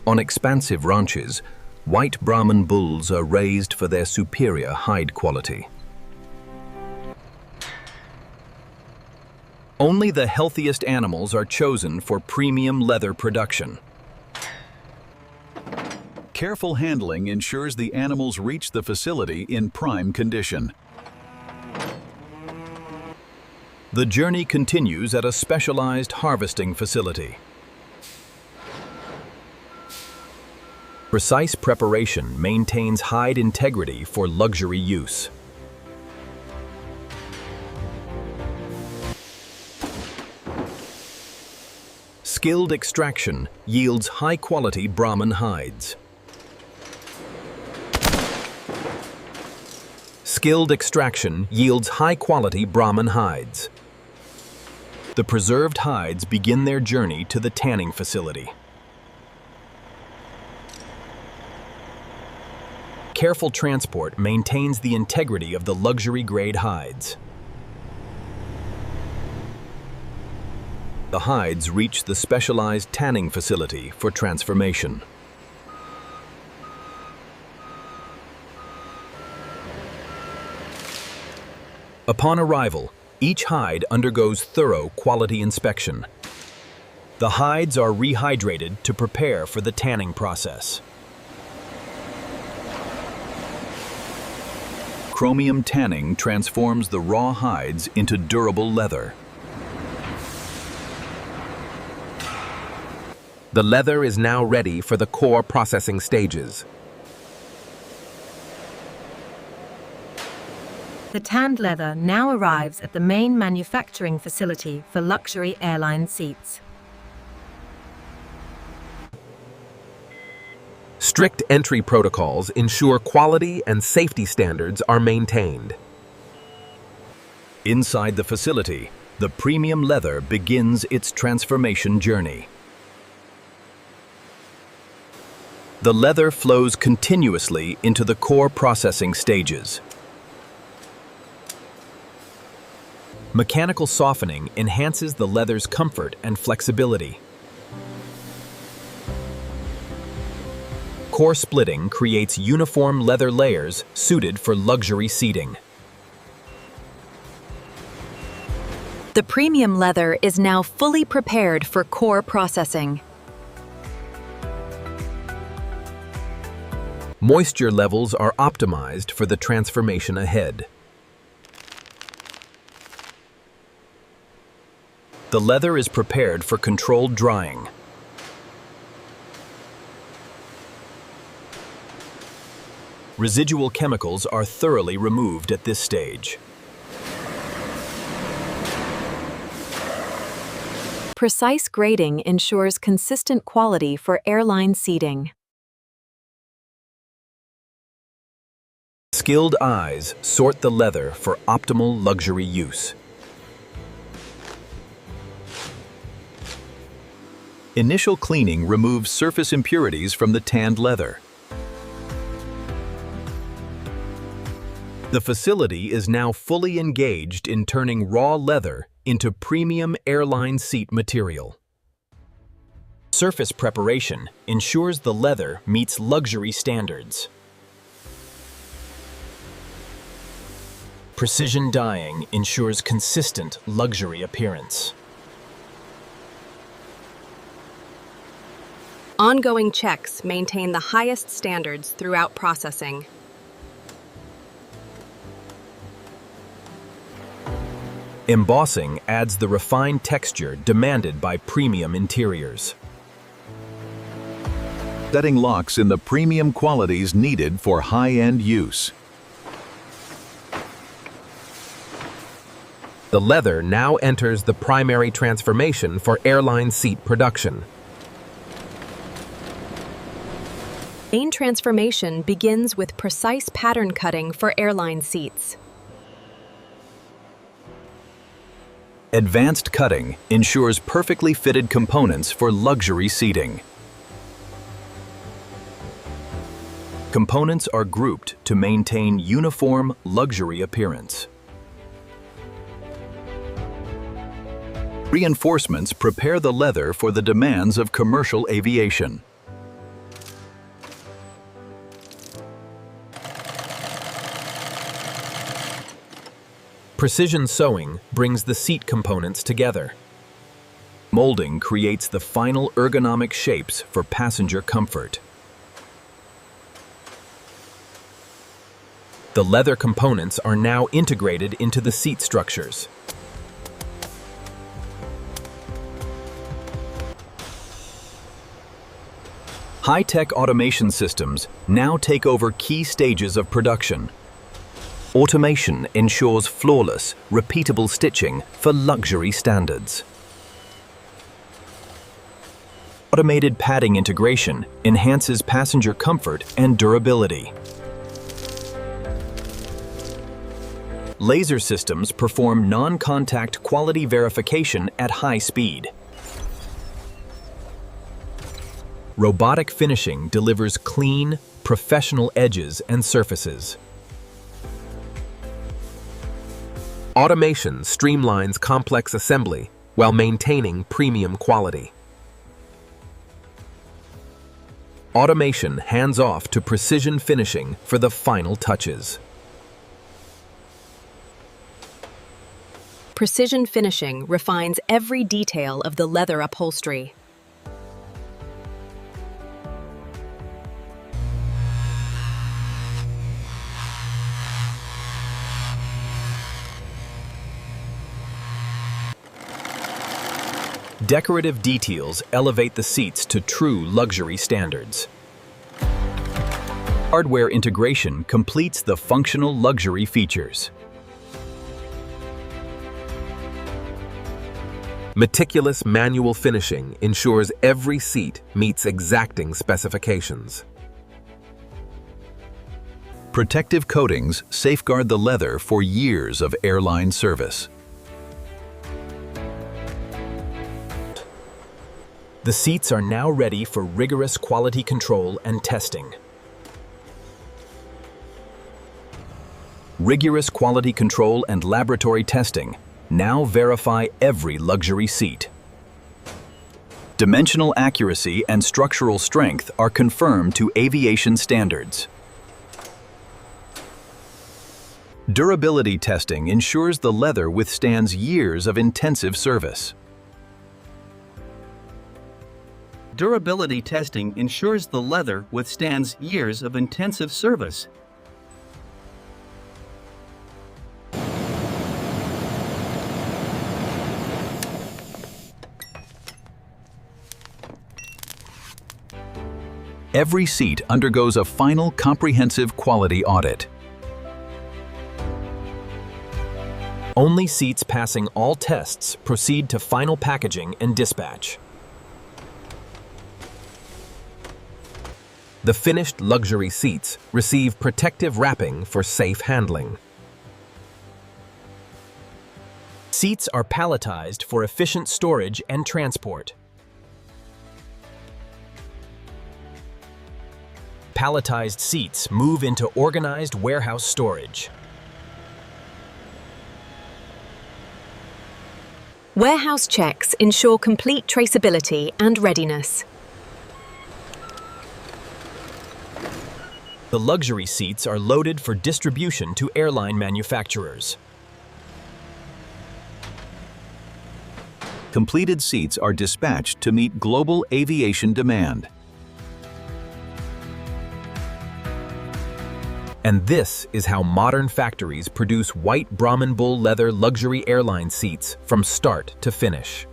On expansive ranches, White Brahman bulls are raised for their superior hide quality. Only the healthiest animals are chosen for premium leather production. Careful handling ensures the animals reach the facility in prime condition. The journey continues at a specialized harvesting facility. Precise preparation maintains hide integrity for luxury use. Skilled extraction yields high-quality Brahman hides. Skilled extraction yields high-quality Brahman hides. The preserved hides begin their journey to the tanning facility. Careful transport maintains the integrity of the luxury-grade hides. The hides reach the specialized tanning facility for transformation. Upon arrival, each hide undergoes thorough quality inspection. The hides are rehydrated to prepare for the tanning process. Chromium tanning transforms the raw hides into durable leather. The leather is now ready for the core processing stages. The tanned leather now arrives at the main manufacturing facility for luxury airline seats. Strict entry protocols ensure quality and safety standards are maintained. Inside the facility, the premium leather begins its transformation journey. The leather flows continuously into the core processing stages. Mechanical softening enhances the leather's comfort and flexibility. Core splitting creates uniform leather layers suited for luxury seating. The premium leather is now fully prepared for core processing. Moisture levels are optimized for the transformation ahead. The leather is prepared for controlled drying. Residual chemicals are thoroughly removed at this stage. Precise grading ensures consistent quality for airline seating. Skilled eyes sort the leather for optimal luxury use. Initial cleaning removes surface impurities from the tanned leather. The facility is now fully engaged in turning raw leather into premium airline seat material. Surface preparation ensures the leather meets luxury standards. Precision dyeing ensures consistent luxury appearance. Ongoing checks maintain the highest standards throughout processing. Embossing adds the refined texture demanded by premium interiors. Setting locks in the premium qualities needed for high-end use. The leather now enters the primary transformation for airline seat production. Main transformation begins with precise pattern cutting for airline seats. Advanced cutting ensures perfectly fitted components for luxury seating. Components are grouped to maintain uniform luxury appearance. Reinforcements prepare the leather for the demands of commercial aviation. Precision sewing brings the seat components together. Molding creates the final ergonomic shapes for passenger comfort. The leather components are now integrated into the seat structures. High-tech automation systems now take over key stages of production. Automation ensures flawless, repeatable stitching for luxury standards. Automated padding integration enhances passenger comfort and durability. Laser systems perform non-contact quality verification at high speed. Robotic finishing delivers clean, professional edges and surfaces. Automation streamlines complex assembly while maintaining premium quality. Automation hands off to precision finishing for the final touches. Precision finishing refines every detail of the leather upholstery. Decorative details elevate the seats to true luxury standards. Hardware integration completes the functional luxury features. Meticulous manual finishing ensures every seat meets exacting specifications. Protective coatings safeguard the leather for years of airline service. The seats are now ready for rigorous quality control and testing. Rigorous quality control and laboratory testing now verify every luxury seat. Dimensional accuracy and structural strength are confirmed to aviation standards. Durability testing ensures the leather withstands years of intensive service. Durability testing ensures the leather withstands years of intensive service. Every seat undergoes a final comprehensive quality audit. Only seats passing all tests proceed to final packaging and dispatch. The finished luxury seats receive protective wrapping for safe handling. Seats are palletized for efficient storage and transport. Palletized seats move into organized warehouse storage. Warehouse checks ensure complete traceability and readiness. The luxury seats are loaded for distribution to airline manufacturers. Completed seats are dispatched to meet global aviation demand. And this is how modern factories produce White Brahman Bull leather luxury airline seats from start to finish.